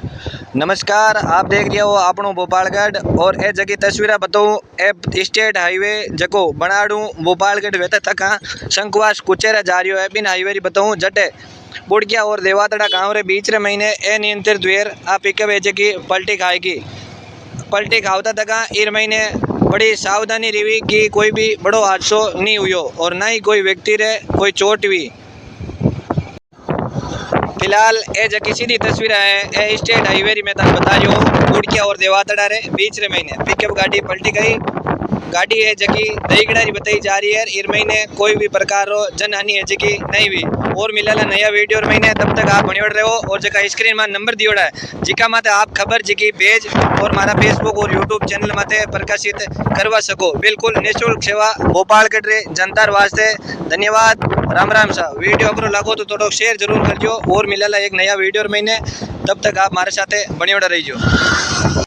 नमस्कार, आप देख रहे हो आपणो भोपालगढ़ और ए जगह तस्वीर बताऊँ ए स्टेट हाईवे जको बनाड़ू भोपालगढ़ वेता तक शंखवास कुचेरा जा रही है बिन हाईवे री बताऊँ जटे बुड़किया और देवातड़ा गांव रे बीच रे महीने ए नियंत्रित वेर आ पिकअप है जकी पलटी खाएगी। पलटी खावता तक इर महीने बड़ी सावधानी रही कि कोई भी बड़ो हादसो नहीं हुयो और ना ही कोई व्यक्ति रे कोई चोट हुई। फिलहाल ए जकी सीधी तस्वीर है ए स्टेट हाईवे री मैं तने बता रही हूँ बुड़किया और देवातड़ा रे बीच रे महीने पिकअप गाड़ी पलटी गई। गाड़ी है जकी दहीगड़ा री बताई जा रही है। इर महीने कोई भी प्रकार रो जनहानि है जकी नहीं हुई। और मिलेला नया वीडियो महीने तब तक आप बनियोड़ रहो और जका स्क्रीन में नंबर दियोड़ा है जिका माते आप खबर जकी भेज और हमारा फेसबुक और यूट्यूब चैनल माते प्रकाशित करवा सको। बिल्कुल निःशुल्क सेवा भोपालगढ़ रे जनतार वास्ते। धन्यवाद। राम राम सा वीडियो अगर लागो तो थोड़ा शेयर जरूर करजो और मिलेला एक नया वीडियो महीने तब तक आप हमारे साथ बनियोड़ा रहिजो।